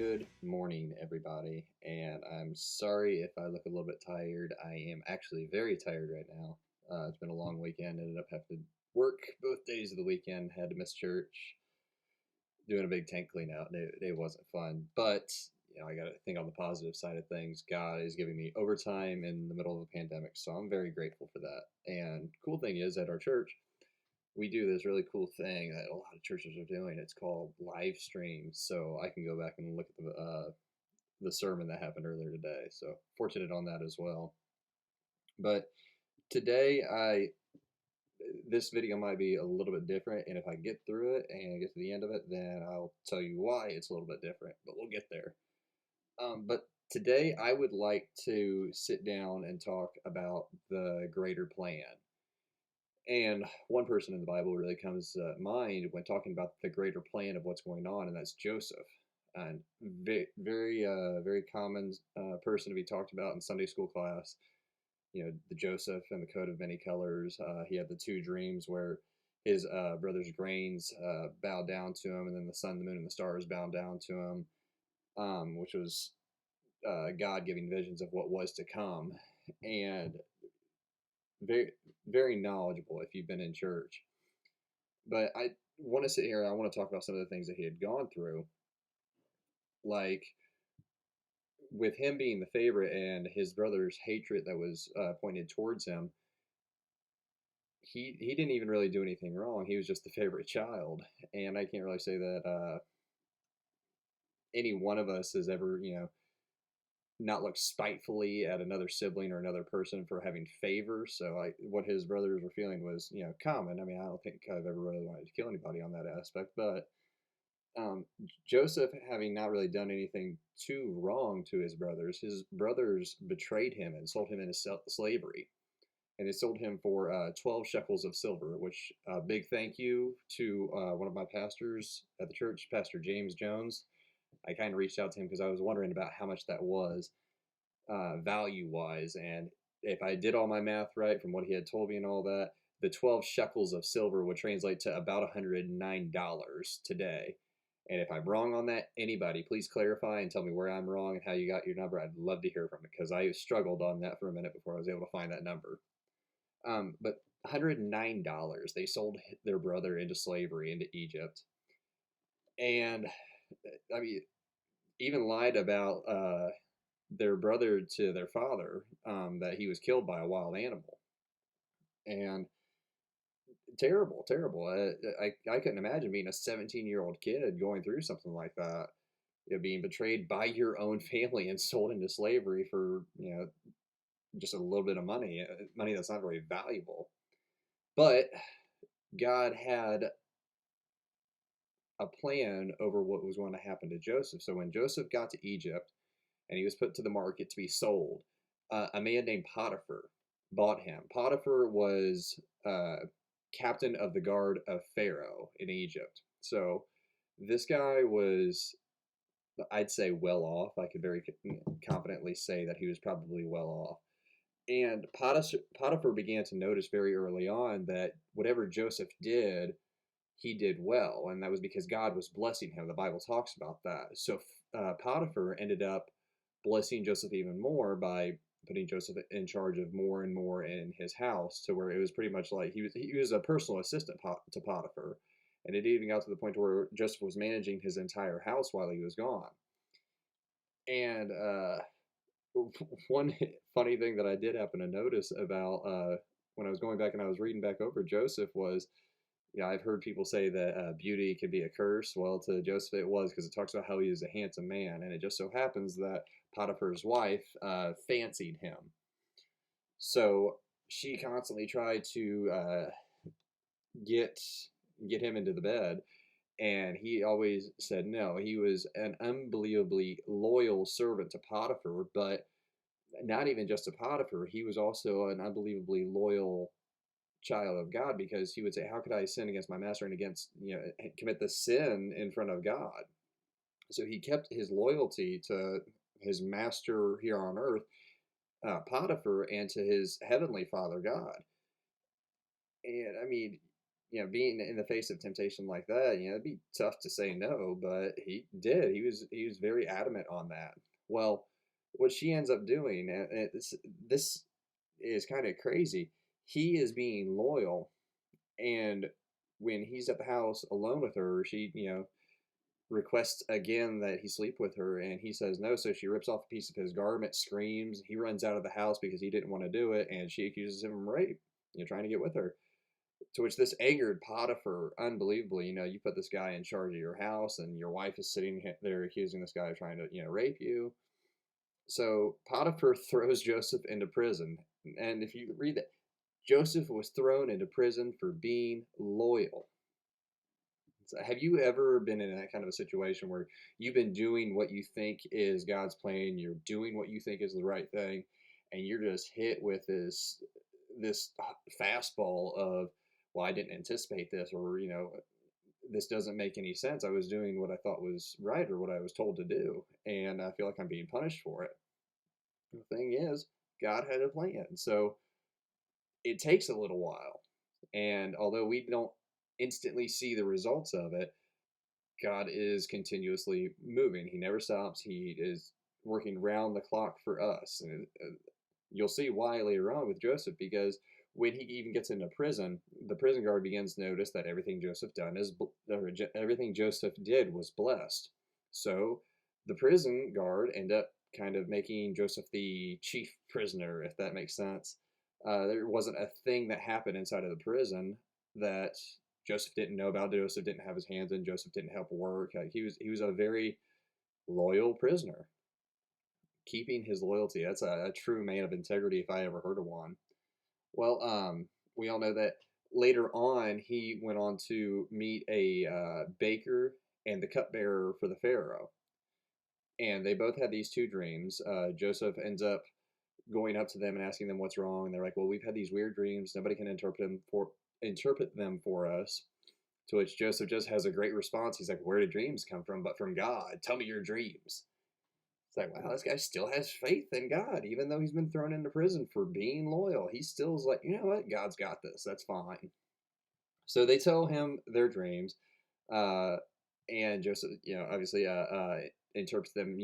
Good morning, everybody, and I'm sorry if I look a little bit tired. I am actually very tired right now. It's been a long weekend. Ended up having to work both days of the weekend. Had to miss church, doing a big tank clean out. It wasn't fun, but I got to think on the positive side of things. God is giving me overtime in the middle of a pandemic, so I'm very grateful for that. And cool thing is, at our church, we do this really cool thing that a lot of churches are doing. It's called live streams, so I can go back and look at the sermon that happened earlier today. So fortunate on that as well. But today, I this video might be a little bit different, and if I get through it and get to the end of it, then I'll tell you why it's a little bit different. But we'll get there. But today, I would like to sit down and talk about the greater plan. And one person in the Bible really comes to mind when talking about the greater plan of what's going on, and that's Joseph. And very common person to be talked about in Sunday school class. The Joseph and the coat of many colors. He had the two dreams where his brother's grains bowed down to him, and then the sun, the moon, and the stars bowed down to him, which was God giving visions of what was to come. And very very knowledgeable if you've been in church. But I want to sit here and I want to talk about some of the things that he had gone through, like with him being the favorite and his brother's hatred that was pointed towards him. He didn't even really do anything wrong. He was just the favorite child, and I can't really say that any one of us has ever not looked spitefully at another sibling or another person for having favor. So what his brothers were feeling was common. I mean, I don't think I've ever really wanted to kill anybody on that aspect, but Joseph, having not really done anything too wrong to his brothers betrayed him and sold him into slavery. And they sold him for 12 shekels of silver, which big thank you to one of my pastors at the church, Pastor James Jones. I kind of reached out to him because I was wondering about how much that was value-wise. And if I did all my math right from what he had told me and all that, the 12 shekels of silver would translate to about $109 today. And if I'm wrong on that, anybody, please clarify and tell me where I'm wrong and how you got your number. I'd love to hear from it because I struggled on that for a minute before I was able to find that number. But $109, they sold their brother into slavery into Egypt. And I mean, even lied about their brother to their father, that he was killed by a wild animal. And terrible, terrible. I couldn't imagine being a 17-year-old kid going through something like that. Being betrayed by your own family and sold into slavery for just a little bit of money that's not very valuable. But God had a plan over what was going to happen to Joseph. So when Joseph got to Egypt and he was put to the market to be sold, a man named Potiphar bought him. Potiphar was captain of the guard of Pharaoh in Egypt. So this guy was, I'd say, well off. I could very confidently say that he was probably well off. And Potiphar began to notice very early on that whatever Joseph did, he did well. And that was because God was blessing him. The Bible talks about that. So Potiphar ended up blessing Joseph even more by putting Joseph in charge of more and more in his house, to where it was pretty much like he was a personal assistant to Potiphar. And it even got to the point where Joseph was managing his entire house while he was gone. And one funny thing that I did happen to notice about when I was going back and I was reading back over Joseph was, I've heard people say that beauty can be a curse. Well, to Joseph it was, because it talks about how he is a handsome man, and it just so happens that Potiphar's wife fancied him. So she constantly tried to get him into the bed, and he always said no. He was an unbelievably loyal servant to Potiphar, but not even just to Potiphar. He was also an unbelievably loyal child of God, because he would say, how could I sin against my master and commit the sin in front of God? So he kept his loyalty to his master here on earth, Potiphar, and to his heavenly father, God. And I mean, being in the face of temptation like that, it'd be tough to say no, but he did. He was very adamant on that. Well, what she ends up doing, and this is kind of crazy. He is being loyal, and when he's at the house alone with her, she, requests again that he sleep with her, and he says no. So she rips off a piece of his garment, screams. He runs out of the house because he didn't want to do it, and she accuses him of rape, trying to get with her. To which this angered Potiphar unbelievably. You put this guy in charge of your house, and your wife is sitting there accusing this guy of trying to, rape you. So Potiphar throws Joseph into prison. And if you read that, Joseph was thrown into prison for being loyal. So have you ever been in that kind of a situation where you've been doing what you think is God's plan, you're doing what you think is the right thing, and you're just hit with this fastball of, well, I didn't anticipate this, or this doesn't make any sense. I was doing what I thought was right, or what I was told to do, and I feel like I'm being punished for it. The thing is, God had a plan, so it takes a little while. And although we don't instantly see the results of it, God is continuously moving. He never stops. He is working round the clock for us. And you'll see why later on with Joseph, because when he even gets into prison, the prison guard begins to notice that everything everything Joseph did was blessed. So the prison guard end up kind of making Joseph the chief prisoner, if that makes sense. There wasn't a thing that happened inside of the prison that Joseph didn't know about. Joseph didn't have his hands in. Joseph didn't help work. He was a very loyal prisoner, keeping his loyalty. That's a true man of integrity if I ever heard of one. Well, we all know that later on he went on to meet a baker and the cupbearer for the Pharaoh, and they both had these two dreams. Joseph ends up going up to them and asking them what's wrong, and they're like, "Well, we've had these weird dreams. Nobody can interpret them for us." To which Joseph just has a great response. He's like, "Where do dreams come from? But from God. Tell me your dreams." It's like, wow, this guy still has faith in God, even though he's been thrown into prison for being loyal. He still is like, you know what? God's got this. That's fine. So they tell him their dreams, uh, and Joseph, obviously, interprets them.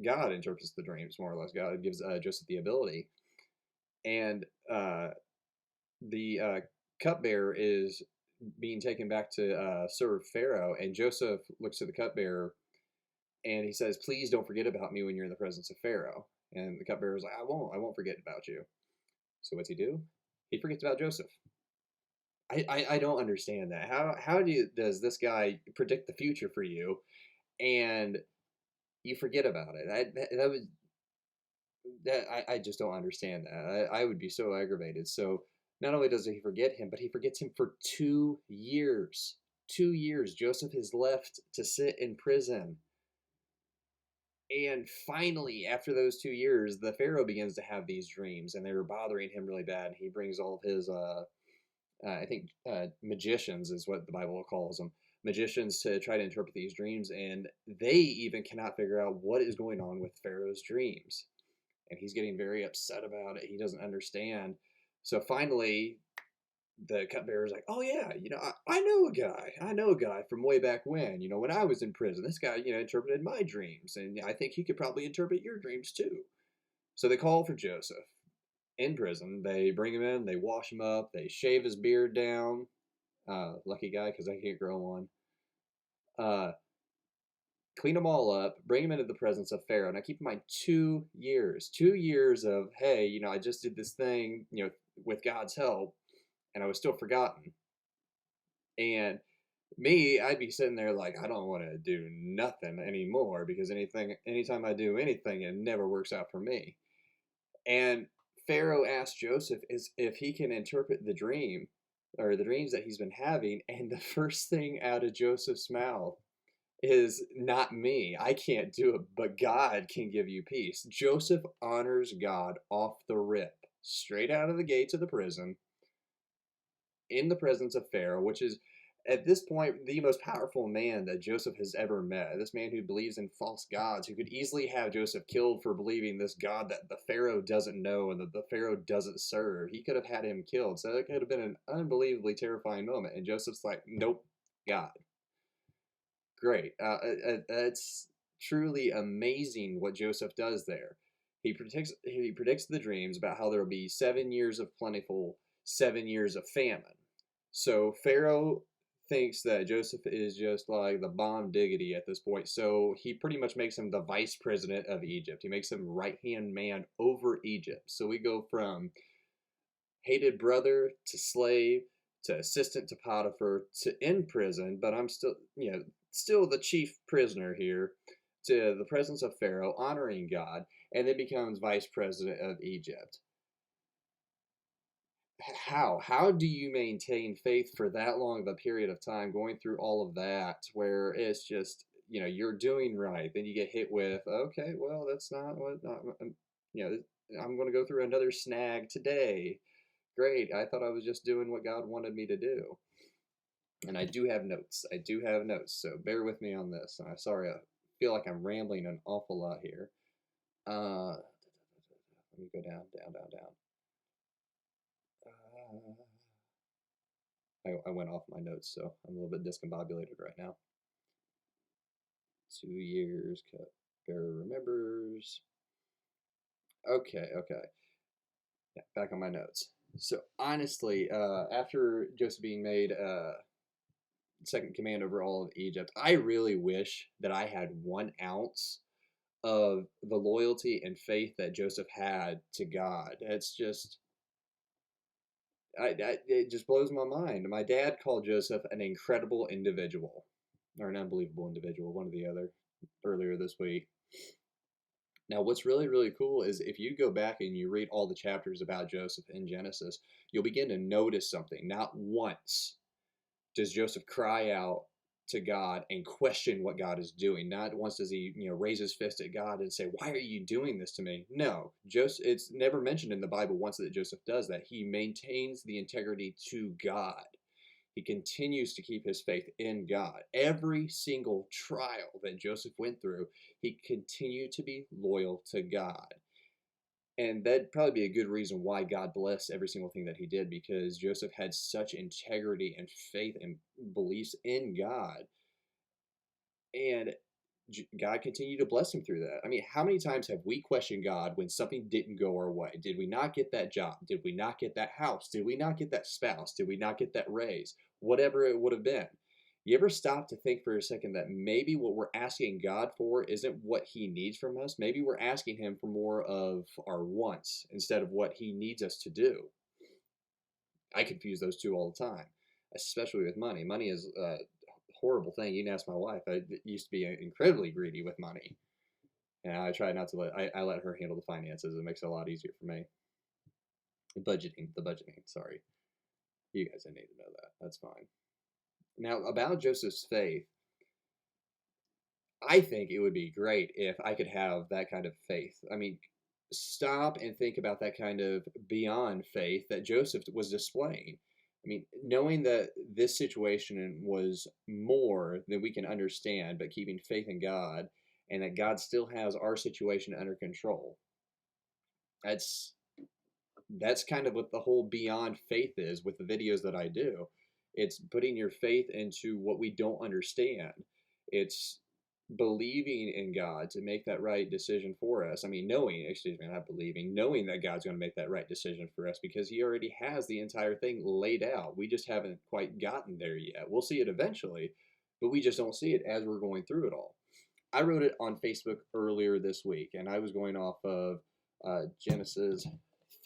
God interprets the dreams more or less. God gives Joseph the ability, and the cupbearer is being taken back to serve Pharaoh, and Joseph looks to the cupbearer and he says, "Please don't forget about me when you're in the presence of Pharaoh." And the cupbearer is like, I won't forget about you." So what's he do? He forgets about Joseph. I don't understand that. Does this guy predict the future for you, and you forget about it? I just don't understand that. I would be so aggravated. So not only does he forget him, but he forgets him for 2 years. 2 years. Joseph is left to sit in prison. And finally, after those 2 years, the Pharaoh begins to have these dreams, and they were bothering him really bad. And he brings all of his, I think, magicians is what the Bible calls them, magicians, to try to interpret these dreams. And they even cannot figure out what is going on with Pharaoh's dreams. And he's getting very upset about it. He doesn't understand. So finally, the cupbearer is like, "Oh yeah, I know a guy. I know a guy from way back when. When I was in prison, this guy, interpreted my dreams, and I think he could probably interpret your dreams too." So they call for Joseph in prison. They bring him in. They wash him up. They shave his beard down. Lucky guy, because I can't grow one. Clean them all up. Bring him into the presence of Pharaoh. Now keep in mind, 2 years. 2 years of, hey, I just did this thing, with God's help, and I was still forgotten. And me, I'd be sitting there like, I don't want to do nothing anymore, because anytime I do anything, it never works out for me. And Pharaoh asked Joseph if he can interpret the dream, or the dreams that he's been having, and the first thing out of Joseph's mouth is, "Not me. I can't do it, but God can give you peace." Joseph honors God off the rip, straight out of the gates of the prison, in the presence of Pharaoh, which is at this point, the most powerful man that Joseph has ever met, this man who believes in false gods, who could easily have Joseph killed for believing this God that the Pharaoh doesn't know and that the Pharaoh doesn't serve. He could have had him killed. So it could have been an unbelievably terrifying moment. And Joseph's like, nope, God. Great. It's truly amazing what Joseph does there. He predicts the dreams about how there will be 7 years of plentiful, 7 years of famine. So Pharaoh thinks that Joseph is just like the bomb diggity at this point. So he pretty much makes him the vice president of Egypt. He makes him right hand man over Egypt. So we go from hated brother to slave to assistant to Potiphar to in prison, but I'm still, still the chief prisoner here, to the presence of Pharaoh, honoring God, and then becomes vice president of Egypt. How do you maintain faith for that long of a period of time, going through all of that, where it's just, you're doing right, then you get hit with, okay, well, that's not what, you know I'm going to go through another snag today. Great, I thought I was just doing what God wanted me to do. And I do have notes. So bear with me on this. I'm sorry, I feel like I'm rambling an awful lot here. Let me go down. I went off my notes, so I'm a little bit discombobulated right now. 2 years, Pharaoh remembers. Okay. Yeah, back on my notes. So honestly, after Joseph being made second command over all of Egypt, I really wish that I had 1 ounce of the loyalty and faith that Joseph had to God. It's just, it just blows my mind. My dad called Joseph an incredible individual, or an unbelievable individual, one or the other, earlier this week. Now, what's really, really cool is if you go back and you read all the chapters about Joseph in Genesis, you'll begin to notice something. Not once does Joseph cry out to God and question what God is doing. Not once does he, raise his fist at God and say, "Why are you doing this to me?" No, it's never mentioned in the Bible once that Joseph does that. He maintains the integrity to God. He continues to keep his faith in God. Every single trial that Joseph went through, he continued to be loyal to God. And that'd probably be a good reason why God blessed every single thing that he did, because Joseph had such integrity and faith and beliefs in God. And God continued to bless him through that. I mean, how many times have we questioned God when something didn't go our way? Did we not get that job? Did we not get that house? Did we not get that spouse? Did we not get that raise? Whatever it would have been. You ever stop to think for a second that maybe what we're asking God for isn't what he needs from us? Maybe we're asking him for more of our wants instead of what he needs us to do. I confuse those two all the time, especially with money. Money is horrible thing. You can ask my wife. I used to be incredibly greedy with money, and I try not to I let her handle the finances. It makes it a lot easier for me. The budgeting. Sorry, you guys didn't need to know that. That's fine. Now about Joseph's faith, I think it would be great if I could have that kind of faith. I mean, stop and think about that kind of beyond faith that Joseph was displaying. I mean, knowing that this situation was more than we can understand, but keeping faith in God and that God still has our situation under control. That's kind of what the whole beyond faith is with the videos that I do. It's putting your faith into what we don't understand. It's believing in God to make that right decision for us. I mean, not believing, knowing that God's going to make that right decision for us because he already has the entire thing laid out. We just haven't quite gotten there yet. We'll see it eventually, but we just don't see it as we're going through it all. I wrote it on Facebook earlier this week, and I was going off of Genesis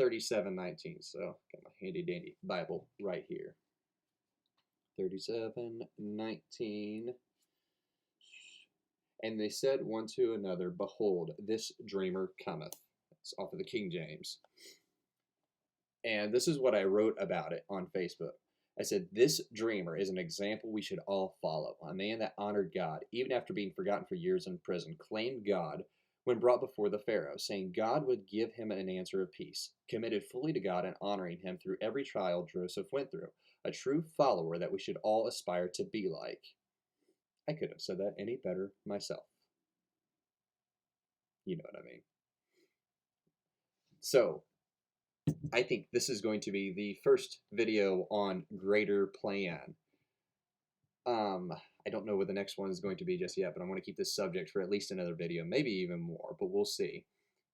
37:19. So got my handy dandy Bible right here. 37:19. And they said one to another, "Behold, this dreamer cometh." It's off of the King James. And this is what I wrote about it on Facebook. I said, "This dreamer is an example we should all follow. A man that honored God, even after being forgotten for years in prison, claimed God when brought before the Pharaoh, saying God would give him an answer of peace, committed fully to God and honoring him through every trial Joseph went through. a true follower that we should all aspire to be like. I couldn't have said that any better myself. You know what I mean. So, I think this is going to be the first video on Greater Plan. I don't know what the next one is going to be just yet, but I'm going to keep this subject for at least another video, maybe even more, but we'll see.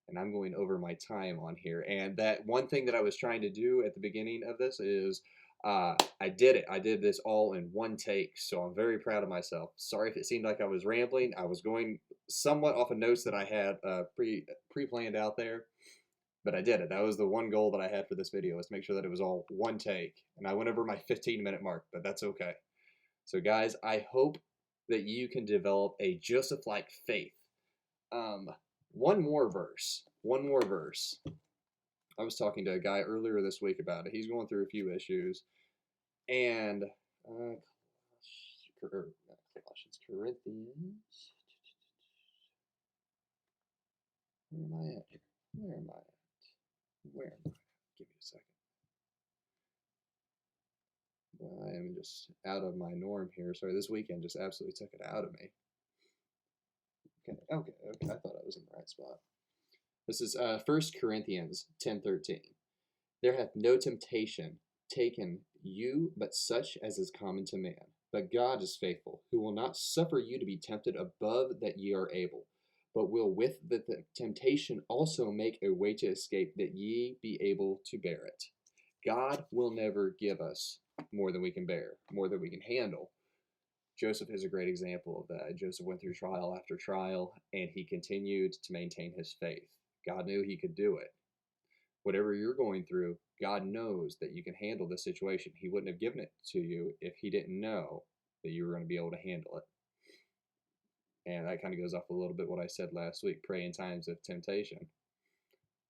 And I'm going over my time on here. And that one thing that I was trying to do at the beginning of this is I did it. I did this all in one take, so I'm very proud of myself. Sorry if it seemed like I was rambling. I was going somewhat off of notes that I had pre-planned out there, but I did it. That was the one goal that I had for this video, was to make sure that it was all one take. And I went over my 15-minute mark, but that's okay. So guys, I hope that you can develop a Joseph-like faith. One more verse. I was talking to a guy earlier this week about it. He's going through a few issues. And Colossians, Corinthians. Where am I at here? Where am I at? Give me a second. Well, I am just out of my norm here. Sorry, this weekend just absolutely took it out of me. Okay. I thought I was in the right spot. This is 1 Corinthians 10:13. There hath no temptation taken you but such as is common to man. But God is faithful, who will not suffer you to be tempted above that ye are able, but will with the temptation also make a way to escape, that ye be able to bear it. God will never give us more than we can bear, more than we can handle. Joseph is a great example of that. Joseph went through trial after trial, and he continued to maintain his faith. God knew he could do it. Whatever you're going through, God knows that you can handle the situation. He wouldn't have given it to you if he didn't know that you were going to be able to handle it. And that kind of goes off a little bit what I said last week, pray in times of temptation.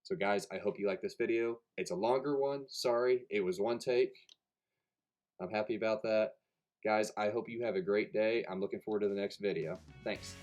So guys, I hope you like this video. It's a longer one. Sorry, it was one take. I'm happy about that. Guys, I hope you have a great day. I'm looking forward to the next video. Thanks.